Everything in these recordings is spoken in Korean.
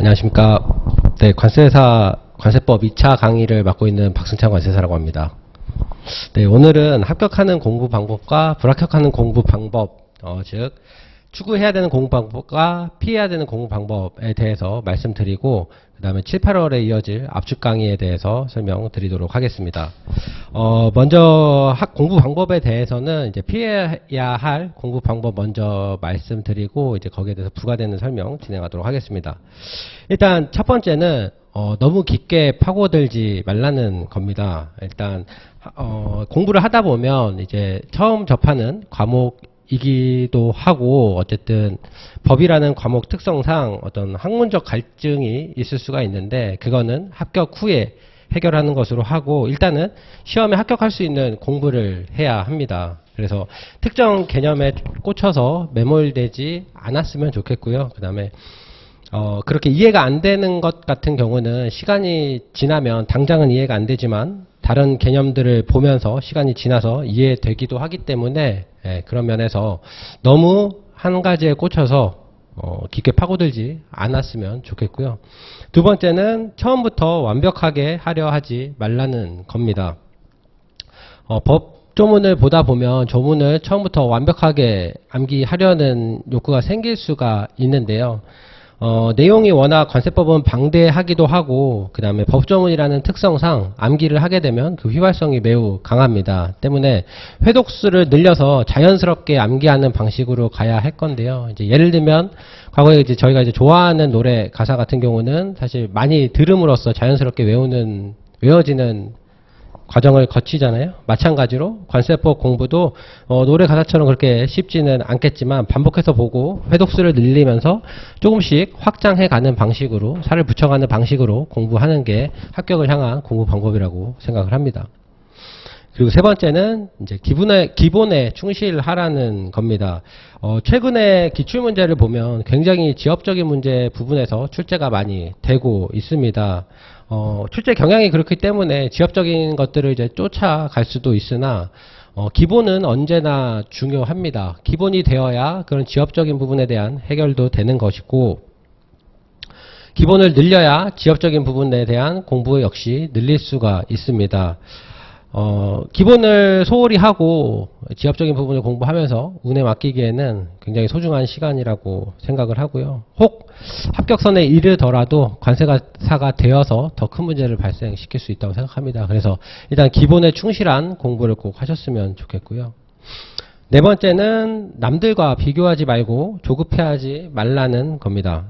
안녕하십니까. 네, 관세사, 관세법 2차 강의를 맡고 있는 박승찬 관세사라고 합니다. 네, 오늘은 합격하는 공부 방법과 불합격하는 공부 방법, 즉, 추구해야 되는 공부 방법과 피해야 되는 공부 방법에 대해서 말씀드리고, 그 다음에 7, 8월에 이어질 압축 강의에 대해서 설명드리도록 하겠습니다. 먼저 공부 방법에 대해서는 이제 피해야 할 공부 방법 먼저 말씀드리고, 이제 거기에 대해서 부과되는 설명 진행하도록 하겠습니다. 일단 첫 번째는 너무 깊게 파고들지 말라는 겁니다. 일단 공부를 하다 보면 이제 처음 접하는 과목이기도 하고, 어쨌든 법이라는 과목 특성상 어떤 학문적 갈증이 있을 수가 있는데, 그거는 합격 후에 해결하는 것으로 하고, 일단은 시험에 합격할 수 있는 공부를 해야 합니다. 그래서 특정 개념에 꽂혀서 매몰되지 않았으면 좋겠고요. 그 다음에 그렇게 이해가 안 되는 것 같은 경우는 시간이 지나면 당장은 이해가 안 되지만 다른 개념들을 보면서 시간이 지나서 이해되기도 하기 때문에, 그런 면에서 너무 한 가지에 꽂혀서 깊게 파고들지 않았으면 좋겠고요. 두 번째는 처음부터 완벽하게 하려 하지 말라는 겁니다. 법조문을 보다 보면 조문을 처음부터 완벽하게 암기하려는 욕구가 생길 수가 있는데요. 내용이 워낙 관세법은 방대하기도 하고, 그 다음에 법조문이라는 특성상 암기를 하게 되면 그 휘발성이 매우 강합니다. 때문에 회독수를 늘려서 자연스럽게 암기하는 방식으로 가야 할 건데요. 이제 예를 들면 과거에 이제 저희가 이제 좋아하는 노래 가사 같은 경우는 사실 많이 들음으로써 자연스럽게 외워지는 과정을 거치잖아요. 마찬가지로 관세법 공부도 노래 가사처럼 그렇게 쉽지는 않겠지만 반복해서 보고 회독수를 늘리면서 조금씩 확장해 가는 방식으로, 살을 붙여가는 방식으로 공부하는 게 합격을 향한 공부 방법이라고 생각을 합니다. 그리고 세 번째는 이제 기본에 충실하라는 겁니다. 최근에 기출문제를 보면 굉장히 지엽적인 문제 부분에서 출제가 많이 되고 있습니다. 출제 경향이 그렇기 때문에 지엽적인 것들을 이제 쫓아갈 수도 있으나, 기본은 언제나 중요합니다. 기본이 되어야 그런 지엽적인 부분에 대한 해결도 되는 것이고, 기본을 늘려야 지엽적인 부분에 대한 공부 역시 늘릴 수가 있습니다. 기본을 소홀히 하고 지엽적인 부분을 공부하면서 운에 맡기기에는 굉장히 소중한 시간이라고 생각을 하고요. 혹 합격선에 이르더라도 관세사가 되어서 더 큰 문제를 발생시킬 수 있다고 생각합니다. 그래서 일단 기본에 충실한 공부를 꼭 하셨으면 좋겠고요. 네 번째는 남들과 비교하지 말고 조급해하지 말라는 겁니다.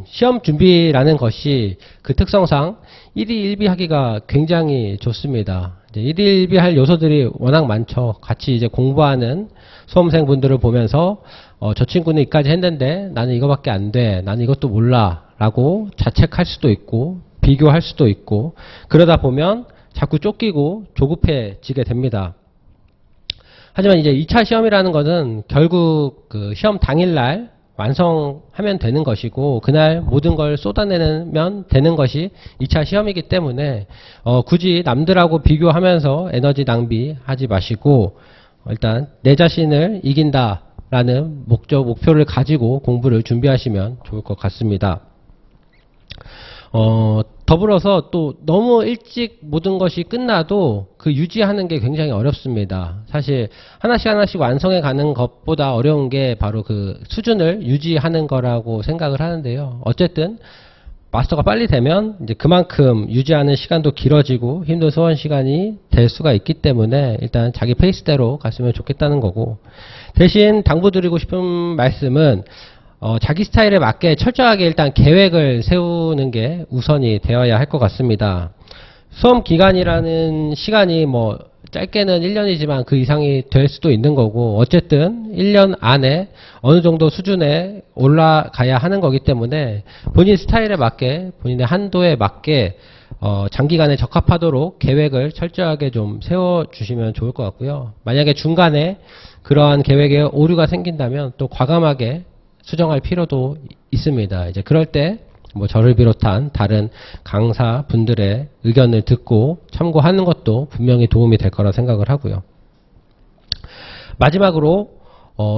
시험 준비라는 것이 그 특성상 1위 1비 하기가 굉장히 좋습니다. 이제 1위 1비 할 요소들이 워낙 많죠. 같이 이제 공부하는 수험생분들을 보면서 저 친구는 이까지 했는데 나는 이거밖에 안 돼, 나는 이것도 몰라 라고 자책할 수도 있고 비교할 수도 있고, 그러다 보면 자꾸 쫓기고 조급해지게 됩니다. 하지만 이제 2차 시험이라는 것은 결국 그 시험 당일날 완성하면 되는 것이고, 그날 모든 걸 쏟아내면 되는 것이 2차 시험이기 때문에 굳이 남들하고 비교하면서 에너지 낭비하지 마시고, 일단 내 자신을 이긴다라는 목표를 가지고 공부를 준비하시면 좋을 것 같습니다. 더불어서 또 너무 일찍 모든 것이 끝나도 그 유지하는 게 굉장히 어렵습니다. 사실 하나씩 완성해 가는 것보다 어려운 게 바로 그 수준을 유지하는 거라고 생각을 하는데요. 어쨌든 마스터가 빨리 되면 이제 그만큼 유지하는 시간도 길어지고 힘든 소원 시간이 될 수가 있기 때문에 일단 자기 페이스대로 갔으면 좋겠다는 거고, 대신 당부드리고 싶은 말씀은 자기 스타일에 맞게 철저하게 일단 계획을 세우는 게 우선이 되어야 할 것 같습니다. 수험 기간이라는 시간이 뭐 짧게는 1년이지만 그 이상이 될 수도 있는 거고, 어쨌든 1년 안에 어느 정도 수준에 올라가야 하는 거기 때문에 본인 스타일에 맞게, 본인의 한도에 맞게 장기간에 적합하도록 계획을 철저하게 좀 세워주시면 좋을 것 같고요. 만약에 중간에 그러한 계획에 오류가 생긴다면 또 과감하게 수정할 필요도 있습니다. 이제 그럴 때 뭐 저를 비롯한 다른 강사분들의 의견을 듣고 참고하는 것도 분명히 도움이 될 거라 생각을 하고요. 마지막으로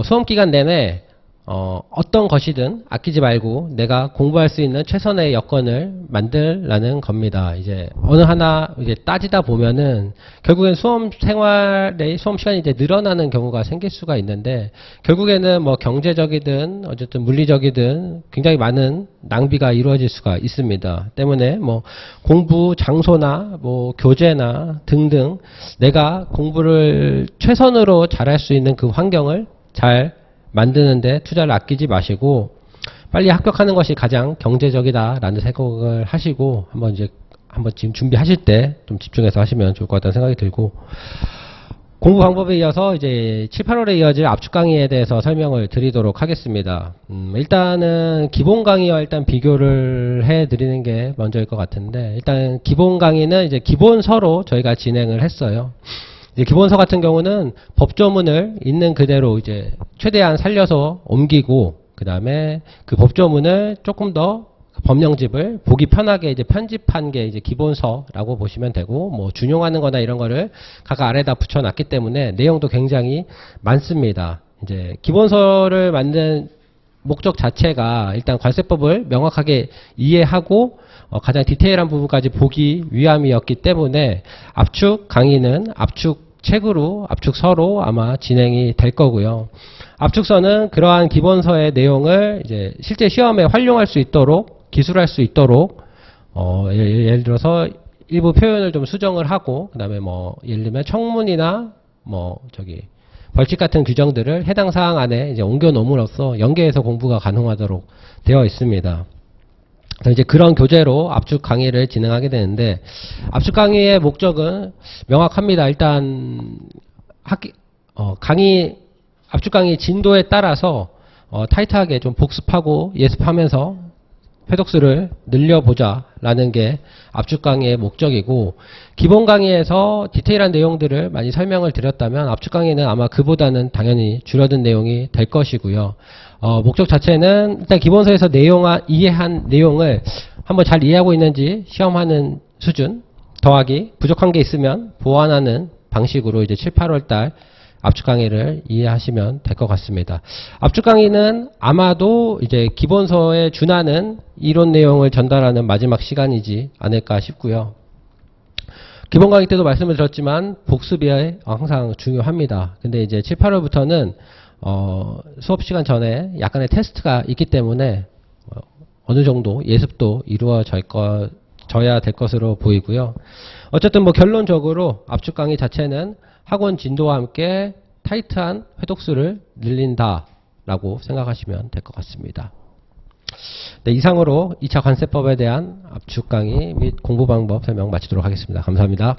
수험 기간 내내 어떤 것이든 아끼지 말고 내가 공부할 수 있는 최선의 여건을 만들라는 겁니다. 이제 어느 하나 이제 따지다 보면은 결국엔 수험 생활의 수험 시간이 이제 늘어나는 경우가 생길 수가 있는데 결국에는 뭐 경제적이든 어쨌든 물리적이든 굉장히 많은 낭비가 이루어질 수가 있습니다. 때문에 뭐 공부 장소나 뭐 교재나 등등 내가 공부를 최선으로 잘할 수 있는 그 환경을 잘 만드는데 투자를 아끼지 마시고 빨리 합격하는 것이 가장 경제적이다라는 생각을 하시고 한번 지금 준비하실 때 좀 집중해서 하시면 좋을 것 같다는 생각이 들고 공부 방법에 이어서 이제 7, 8월에 이어질 압축 강의에 대해서 설명을 드리도록 하겠습니다. 일단은 기본 강의와 일단 비교를 해 드리는 게 먼저일 것 같은데 일단 기본 강의는 이제 기본서로 저희가 진행을 했어요. 이제 기본서 같은 경우는 법조문을 있는 그대로 이제 최대한 살려서 옮기고 그 다음에 그 법조문을 조금 더 법령집을 보기 편하게 이제 편집한 게 이제 기본서라고 보시면 되고 뭐 준용하는 거나 이런 거를 각각 아래다 붙여놨기 때문에 내용도 굉장히 많습니다. 이제 기본서를 만든 목적 자체가 일단 관세법을 명확하게 이해하고 가장 디테일한 부분까지 보기 위함이었기 때문에 압축 강의는 압축책으로 압축서로 아마 진행이 될 거고요. 압축서는 그러한 기본서의 내용을 이제 실제 시험에 활용할 수 있도록 기술할 수 있도록 예를 들어서 일부 표현을 좀 수정을 하고 그다음에 뭐 예를 들면 청문이나 뭐 벌칙 같은 규정들을 해당 사항 안에 이제 옮겨 놓음으로써 연계해서 공부가 가능하도록 되어 있습니다. 이제 그런 교재로 압축 강의를 진행하게 되는데 압축 강의의 목적은 명확합니다. 일단 압축 강의 진도에 따라서 타이트하게 좀 복습하고 예습하면서 회독수를 늘려보자 라는 게 압축 강의의 목적이고 기본 강의에서 디테일한 내용들을 많이 설명을 드렸다면 압축 강의는 아마 그보다는 당연히 줄어든 내용이 될 것이고요. 목적 자체는 일단 기본서에서 이해한 내용을 한번 잘 이해하고 있는지 시험하는 수준 더하기 부족한 게 있으면 보완하는 방식으로 이제 7, 8월 달 압축 강의를 이해하시면 될 것 같습니다. 압축 강의는 아마도 이제 기본서에 준하는 이론 내용을 전달하는 마지막 시간이지 않을까 싶고요. 기본 강의 때도 말씀을 드렸지만 복습이 항상 중요합니다. 근데 이제 7, 8월부터는 수업 시간 전에 약간의 테스트가 있기 때문에 어느 정도 예습도 이루어져야 될 것으로 보이고요. 어쨌든 뭐 결론적으로 압축 강의 자체는 학원 진도와 함께 타이트한 회독수를 늘린다라고 생각하시면 될 것 같습니다. 네, 이상으로 2차 관세법에 대한 압축 강의 및 공부 방법 설명 마치도록 하겠습니다. 감사합니다.